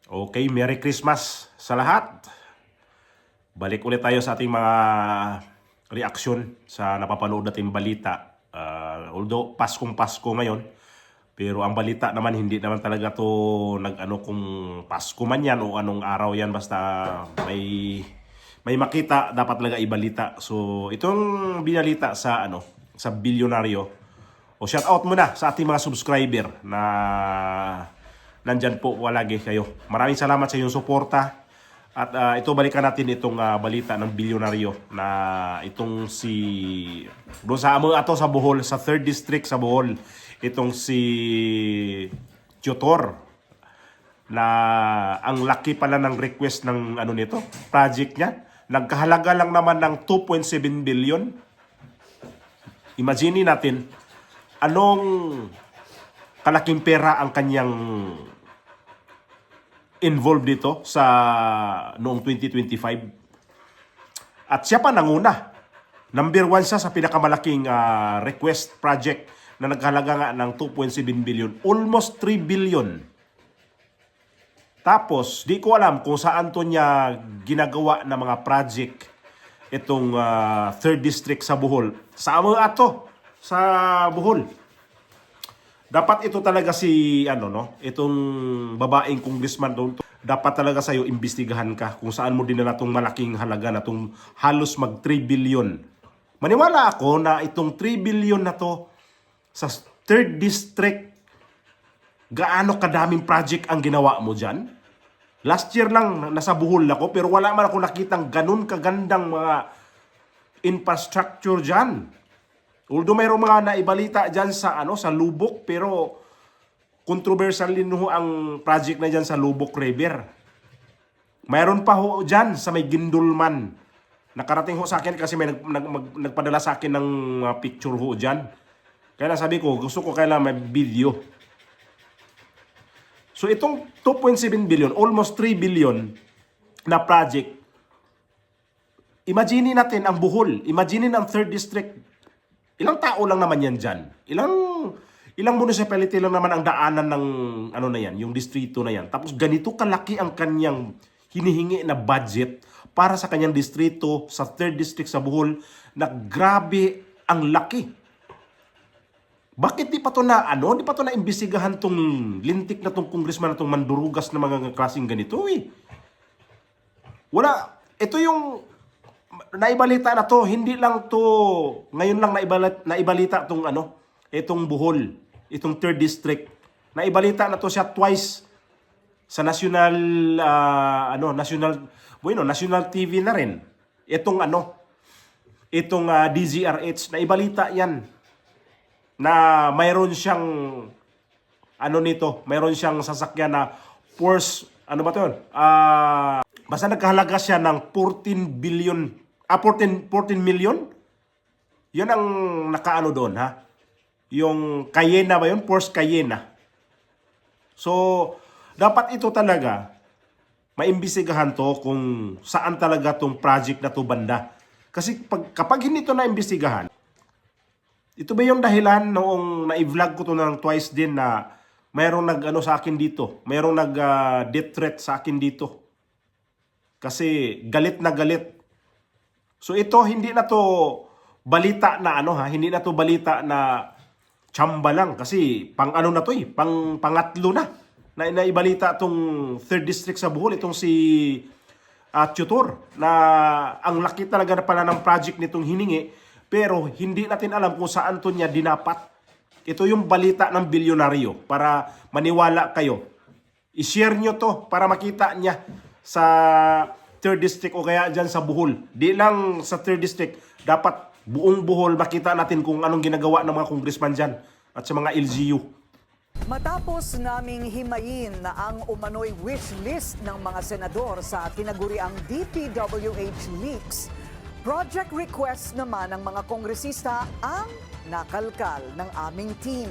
Okay, Merry Christmas sa lahat. Balik ulit tayo sa ating mga reaksyon sa napapanood natin balita. Although Paskong Pasko ngayon, pero ang balita naman hindi naman talaga to nag-ano kung Pasko man yan o anong araw yan, basta may makita dapat talaga ibalita. So itong binalita sa bilyonaryo, o shout out muna sa ating mga subscriber na nandyan po palagi kayo. Maraming salamat sa inyong suporta. At ito balikan natin itong balita ng bilyonaryo na itong doon sa sa Bohol, sa 3rd District sa Bohol, itong si Tutor, na ang laki pala ng request ng nito, project niya. Nagkahalaga lang naman ng 2.7 billion. Imagine natin anong kalaking pera ang kanyang involved dito sa noong 2025. At siya pa nanguna. Number 1 siya sa pinakamalaking request project na naghalaga nga ng 2.7 billion. Almost 3 billion. Tapos, di ko alam kung saan to niya ginagawa na mga project itong 3rd District sa Bohol. Sa sa Bohol. Dapat ito talaga itong babaeng congressman doon. Dapat talaga sa'yo imbestigahan ka kung saan mo dinala itong malaking halaga na itong halos mag 3 billion. Maniwala ako na itong 3 billion na to sa 3rd District, gaano kadaming project ang ginawa mo dyan? Last year lang nasa Bohol ako, pero wala man ako nakitang ganun kagandang mga infrastructure dyan. Although mayroong mga naibalita dyan sa Lubok, pero controversial din ang project na dyan sa Lubok River. Mayroon pa ho dyan sa may Gindulman. Nakarating ho sa akin kasi may nagpadala sa akin ng picture ho dyan. Kaya sabi ko, gusto ko kailangan may video. So itong 2.7 billion, almost 3 billion na project, imagine natin ang Bohol, imagine ang 3rd District. Ilang tao lang naman yan dyan? Ilang municipality lang naman ang daanan ng na yan, yung distrito na yan. Tapos ganito kalaki ang kanyang hinihingi na budget para sa kanyang distrito sa 3rd District sa Bohol, na grabe ang laki. Bakit di pa to na imbestigahan tong lintik na tong congressman na tong mandurugas na mga klaseng ganito Wala. Ito yung naibalita na to, hindi lang to ngayon lang naibalita tong itong Bohol, itong 3rd District. Naibalita na to siya twice sa national national TV na rin. Itong DZRH, naibalita yan na mayroon siyang mayroon siyang sasakyan na Porsche, basta nagkahalaga siya ng 14 million. Yun ang doon, ha? Yung Cayenne ba yun? Porsche Cayenne. So, dapat ito talaga maimbestigahan to kung saan talaga tong project na to banda. Kasi kapag hindi to naimbestigahan, ito ba yung dahilan noong na-vlog ko to ng twice din na mayroong sa akin dito, mayroong death threat sa akin dito. Kasi galit na galit. So ito hindi na to balita na hindi na to balita na tsamba lang, kasi pang na to pangatlo na naibalita tong 3rd District sa Bohol, itong si Tutor, na ang laki talaga na pala ng project nitong hiningi, pero hindi natin alam kung saan to niya dinapat. Ito yung balita ng bilyonaryo para maniwala kayo. I-share nyo to para makita niya sa 3rd District o kaya dyan sa Bohol. Di lang sa 3rd District, dapat buong Bohol makita natin kung anong ginagawa ng mga congressman dyan at sa mga LGU. Matapos naming himayin na ang umano'y wish list ng mga senador sa tinaguriang DPWH leaks, project request naman ng mga kongresista ang nakalkal ng aming team.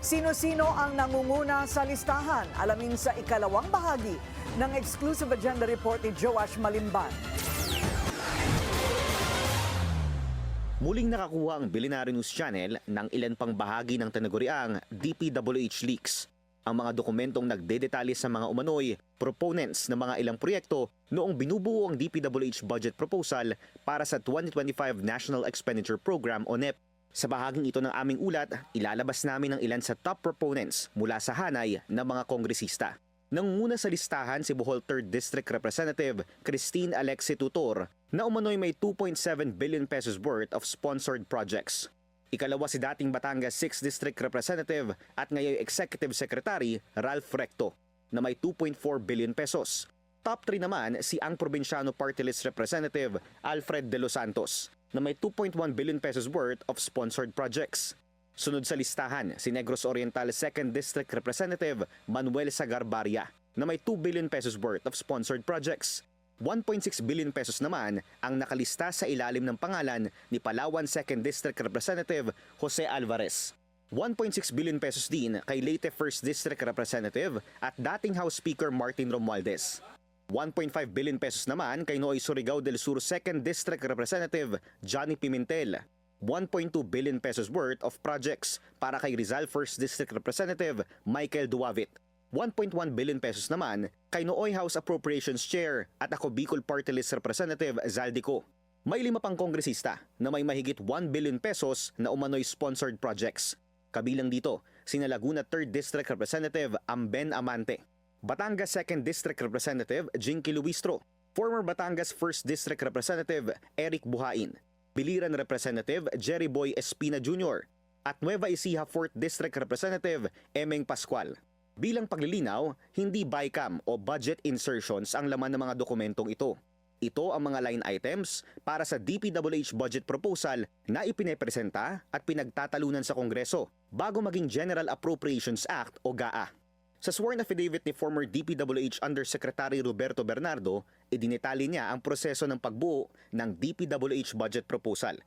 Sino-sino ang nangunguna sa listahan? Alamin sa ikalawang bahagi ng exclusive agenda report ni Joash Malimban. Muling nakakuha ang Billionaire News Channel ng ilan pang bahagi ng tinaguriang DPWH leaks. ang mga dokumentong nagdedetalye sa mga umano'y proponents ng mga ilang proyekto noong binubuo ang DPWH budget proposal para sa 2025 National Expenditure Program o NEP. Sa bahaging ito ng aming ulat, ilalabas namin ang ilan sa top proponents mula sa hanay ng mga kongresista. Nangunguna sa listahan si Bohol 3rd District Representative Christine Alexi Tutor na umano'y may 2.7 billion pesos worth of sponsored projects. Ikalawa si dating Batangas 6th District Representative at ngayon Executive Secretary Ralph Recto na may 2.4 billion pesos. Top 3 naman si ang Probinsyano Party List Representative Alfred De Los Santos na may 2.1 billion pesos worth of sponsored projects. Sunod sa listahan si Negros Oriental 2nd District Representative Manuel Sagarbaria na may 2 billion pesos worth of sponsored projects. 1.6 billion pesos naman ang nakalista sa ilalim ng pangalan ni Palawan 2nd District Representative Jose Alvarez. 1.6 billion pesos din kay Leyte 1st District Representative at dating House Speaker Martin Romualdez. 1.5 billion pesos naman kay Noy Surigao del Sur 2nd District Representative Johnny Pimentel. 1.2 billion pesos worth of projects para kay Rizal 1st District Representative Michael Duavit. 1.1 billion pesos naman kay Nooy House Appropriations Chair at ako Bicol Party List Representative Zaldico. May 5 pang kongresista na may mahigit 1 billion pesos na umano'y sponsored projects. Kabilang dito, sina Laguna 3rd District Representative Amben Amante, Batangas 2nd District Representative Jinky Luistro, former Batangas 1st District Representative Eric Buhain, Biliran Representative Jerry Boy Espina Jr. at Nueva Ecija 4th District Representative Emeng Pascual. Bilang paglilinaw, hindi BICAM o budget insertions ang laman ng mga dokumentong ito. Ito ang mga line items para sa DPWH budget proposal na ipinepresenta at pinagtatalunan sa Kongreso bago maging General Appropriations Act o GAA. Sa sworn affidavit ni former DPWH Undersecretary Roberto Bernardo, idinetali niya ang proseso ng pagbuo ng DPWH budget proposal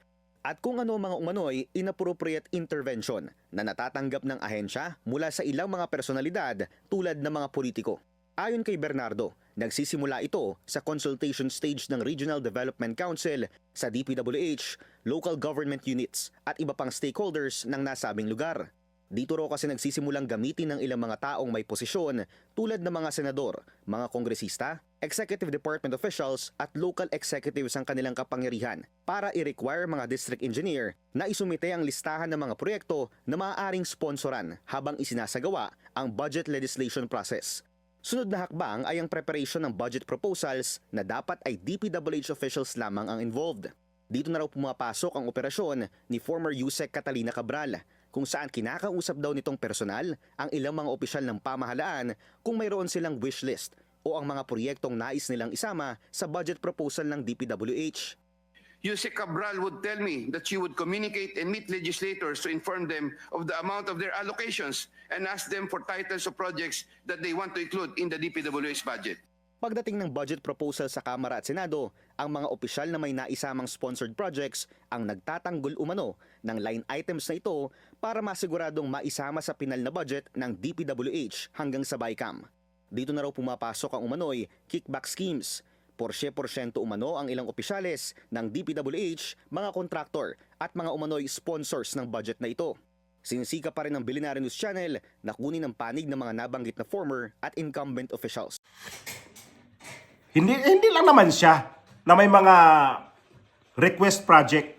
at kung ano mga umano'y inappropriate intervention na natatanggap ng ahensya mula sa ilang mga personalidad tulad ng mga politiko. Ayon kay Bernardo, nagsisimula ito sa consultation stage ng Regional Development Council sa DPWH, local government units at iba pang stakeholders ng nasabing lugar. Dito raw kasi nagsisimulang gamitin ng ilang mga taong may posisyon tulad ng mga senador, mga kongresista, executive department officials at local executives ang kanilang kapangyarihan para i-require mga district engineer na isumite ang listahan ng mga proyekto na maaaring sponsoran habang isinasagawa ang budget legislation process. Sunod na hakbang ay ang preparation ng budget proposals na dapat ay DPWH officials lamang ang involved. Dito na raw pumapasok ang operasyon ni former USEC Catalina Cabral, kung saan kinakausap daw nitong personal ang ilang mga opisyal ng pamahalaan kung mayroon silang wish list o ang mga proyektong nais nilang isama sa budget proposal ng DPWH. Yusek Cabral would tell me that she would communicate and meet legislators to inform them of the amount of their allocations and ask them for titles of projects that they want to include in the DPWH budget. Pagdating ng budget proposal sa Kamara at Senado, ang mga opisyal na may naisamang sponsored projects ang nagtatanggol umano ng line items na ito para masiguradong maisama sa pinal na budget ng DPWH hanggang sa BICAM. Dito na raw pumapasok ang umano'y kickback schemes. Porsye-porsyento umano ang ilang opisyales ng DPWH, mga kontraktor at mga umano'y sponsors ng budget na ito. Sinisika pa rin ng Billionaire News Channel na kunin ang panig ng mga nabanggit na former at incumbent officials. Hindi lang naman siya na may mga request project.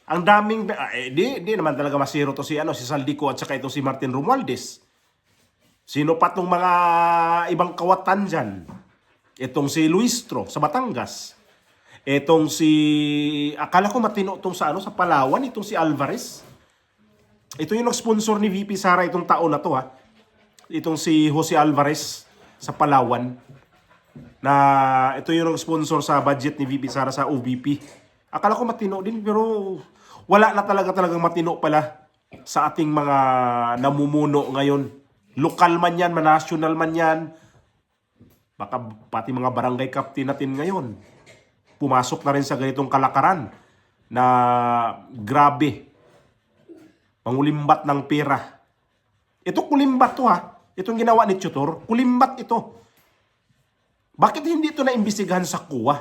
Ang daming di naman talaga masiro to si si Saldico at saka ito si Martin Romualdez. Sino pa tong mga ibang kawatan diyan? Itong si Luistro sa Batangas. Itong si akala ko matino tong sa sa Palawan, itong si Alvarez. Ito yung nag-sponsor ni VP Sara itong taon na to Itong si Jose Alvarez sa Palawan. Na ito yung sponsor sa budget ni VP Sara sa OVP. Akala ko matino din pero wala na talagang matino pala sa ating mga namumuno ngayon. Lokal man yan, national man yan. Baka pati mga barangay captain natin ngayon. Pumasok na rin sa ganitong kalakaran na grabe. Mangulimbat ng pera. Ito kulimbat to Itong ginawa ni Tutor, kulimbat ito. Bakit hindi ito naimbestigahan sa COA?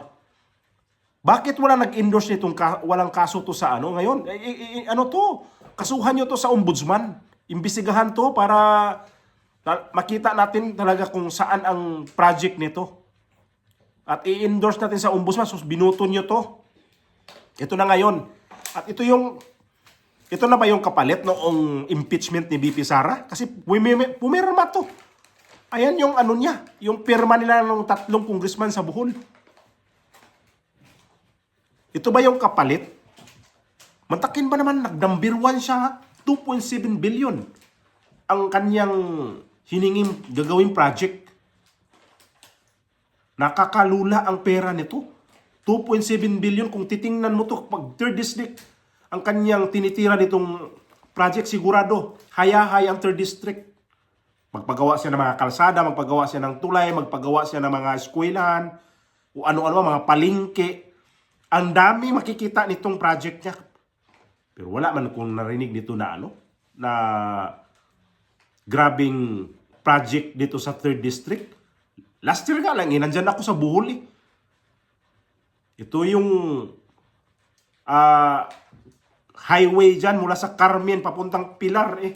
Bakit wala nag-endorse nitong walang kaso to sa ngayon? Kasuhan nyo to sa ombudsman. Imbestigahan to para Makita natin talaga kung saan ang project nito. At i-endorse natin sa ombudsman. So, binuto nyo to. Ito na ngayon. At ito na ba yung kapalit noong impeachment ni BP Sara? Kasi pumirma to. Ayan yung ano niya. Yung pirma nila ng 3 congressman sa Bohol. Ito ba yung kapalit? Mantakin ba naman, nag-number 1 siya ha? 2.7 billion ang kanyang hiningin gagawing project. Nakakalula ang pera nito. 2.7 billion kung titingnan mo to pag 3rd district ang kanyang tinitira nitong project, sigurado haya-haya ang 3rd district. Magpagawa siya ng mga kalsada, magpagawa siya ng tulay, magpagawa siya ng mga eskwelahan, o ano-ano, mga palengke. Ang dami makikita nitong project niya. Pero wala man kung narinig dito na na grabing project dito sa 3rd district. Last year nga lang, nandyan ako sa Bohol eh. Ito yung highway dyan mula sa Carmen papuntang Pilar eh.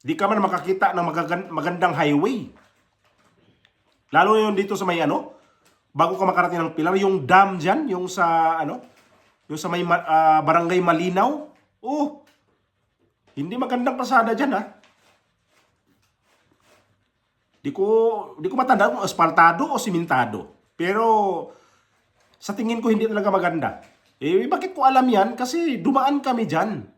Di ka man makakita ng magandang highway. Lalo yun dito sa may bago ka makarating ng Pilar, yung dam dyan, yung sa yung sa may barangay Malinaw. Oh, hindi magandang pasada dyan ha. Di ko matanda kung asfaltado o simentado. Pero sa tingin ko hindi talaga maganda. Eh, bakit ko alam yan? Kasi dumaan kami dyan.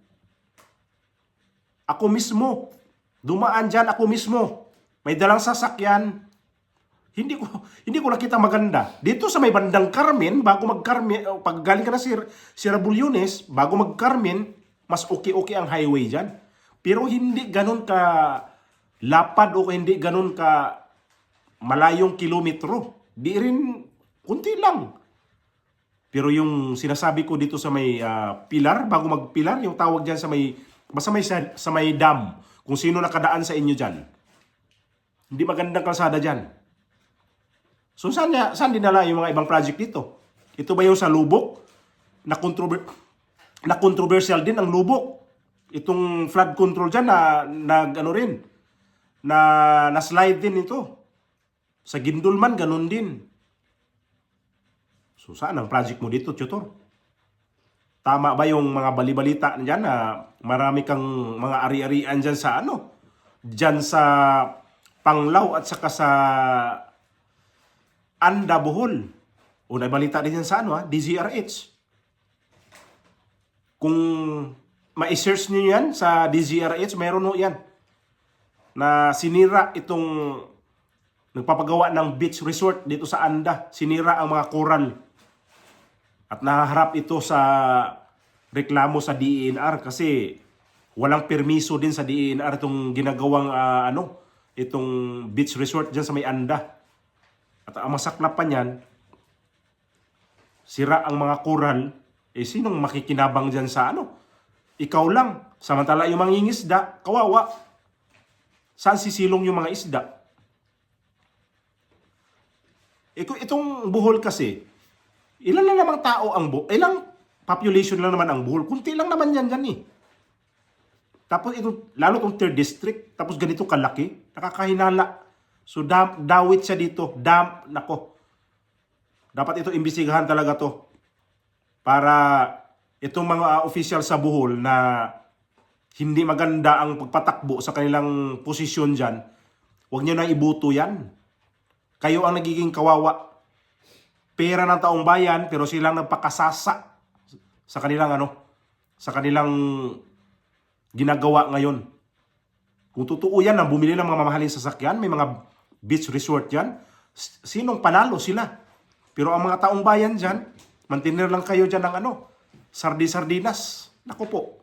Ako mismo. Dumaan dyan ako mismo. May dalang sasakyan. Hindi ko nakita maganda. Dito sa may bandang Carmen, bago mag-Carmen, pag galing ka na Sierra Bulyones, bago mag-Carmen, mas okay ang highway dyan. Pero hindi ganun ka lapad o hindi ganun ka malayong kilometro. Di rin, kunti lang. Pero yung sinasabi ko dito sa may Pilar, bago mag-Pilar, yung tawag dyan sa may dam, kung sino nakadaan sa inyo dyan. Hindi magandang kalsada dyan. So saan dinala yung mga ibang project dito? Ito ba yung sa Lubok? Na controversial din ang Lubok. Itong flood control dyan na slide din ito. Sa Gindulman, ganun din. So saan ang project mo dito, Tutor? Tama ba yung mga balibalita dyan na marami kang mga ari-arian dyan sa Dyan sa Panglao at saka sa Anda, Bohol. O naibalita din yan sa DZRH. Kung ma-search niyo yan sa DZRH, mayroon yan. Na sinira itong nagpapagawa ng beach resort dito sa Anda. Sinira ang mga coral. At nahaharap ito sa reklamo sa DENR kasi walang permiso din sa DENR itong ginagawang itong beach resort dyan sa may Anda. At ang masaklap pa niyan, sira ang mga coral, sinong makikinabang dyan sa Ikaw lang. Samantala yung mangingisda, kawawa. Saan sisilong yung mga isda? Itong Bohol kasi, ilan lang namang tao ang ilang population lang naman ang Bohol. Kunti lang naman yan dyan eh. Tapos ito, lalo itong 3rd district, tapos ganito kalaki, nakakahinala. So dawit siya dito, nako. Dapat ito imbisigahan talaga to. Para itong mga official sa Bohol na hindi maganda ang pagpatakbo sa kanilang posisyon dyan, huwag nyo na ibuto yan. Kayo ang nagiging kawawa. Pera ng taong bayan, pero silang nagpakasasa sa kanilang sa kanilang ginagawa ngayon. Kung totoo yan na bumili ng mga mamahaling sasakyan, may mga beach resort yan, sinong panalo sila? Pero ang mga taong bayan dyan, mantinir lang kayo dyan ng sardi-sardinas. Naku po,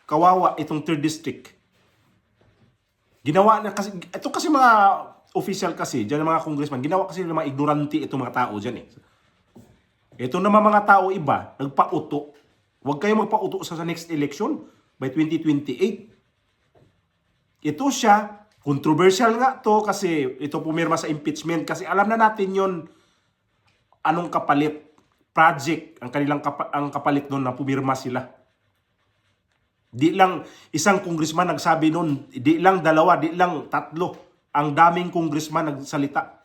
kawawa itong 3rd district. Ginawa na kasi, ito kasi mga official kasi, dyan mga congressman, ginawa kasi ng mga ignorante itong mga tao dyan eh. Ito naman mga tao iba, nagpauto. Huwag kayo magpauto sa next election by 2028. Ito siya, controversial nga to kasi ito pumirma sa impeachment kasi alam na natin yon anong kapalit project ang kanilang ang kapalit noon na pumirma sila. Di lang isang congressman nagsabi noon, di lang dalawa, di lang tatlo. ang daming congressman nagsalita.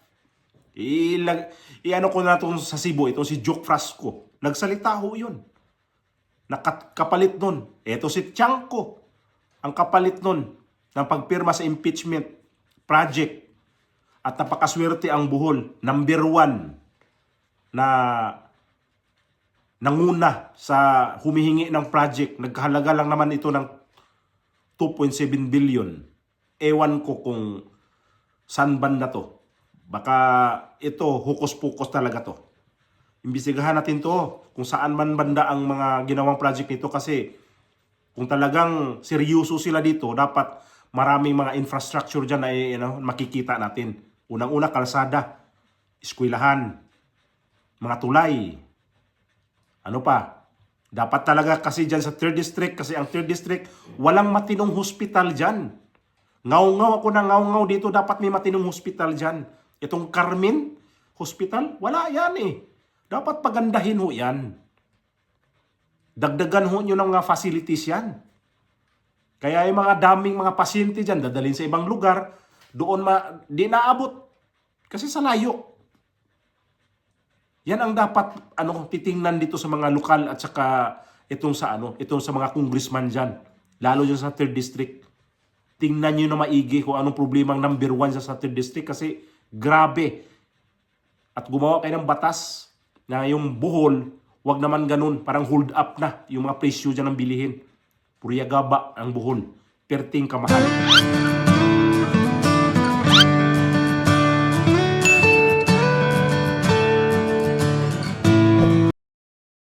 Iano ko na itong sa Cebu, itong si Joke Frasco. Nagsalita ho yun. Kapalit nun. Ito si Tiangco. Ang kapalit nun ng pagpirma sa impeachment project. At napakaswerte ang Bohol. Number 1 na nanguna sa humihingi ng project. Nagkahalaga lang naman ito ng 2.7 billion. Ewan ko kung saan banda to. Baka ito, hukos-pukos talaga to. Imbisigahan natin to kung saan man banda ang mga ginawang project nito kasi kung talagang seryoso sila dito, dapat maraming mga infrastructure dyan na makikita natin. Unang-una, kalsada, eskwelahan, mga tulay. Ano pa? Dapat talaga kasi dyan sa 3rd District, kasi ang 3rd District, walang matinong hospital dyan. Ngaw-ngaw ako na ngaw-ngaw dito, dapat may matinong hospital dyan. Itong Carmen Hospital, wala yan eh. Dapat pagandahin ho yan. Dagdagan ho nyo ng mga facilities yan. Kaya yung mga daming mga pasyente dyan, dadalhin sa ibang lugar, doon di naabot. Kasi sa layo. Yan ang dapat titingnan dito sa mga lokal at saka itong sa mga congressman dyan. Lalo dyan sa 3rd District. Tingnan nyo na maigi kung anong problema ang number 1 sa 3rd District kasi grabe. At gumawa kayo ng batas na yung Bohol, wag naman ganun. Parang hold up na yung mga presyo dyan ng bilihin. Puriyagaba ang Bohol. Perting kamahal.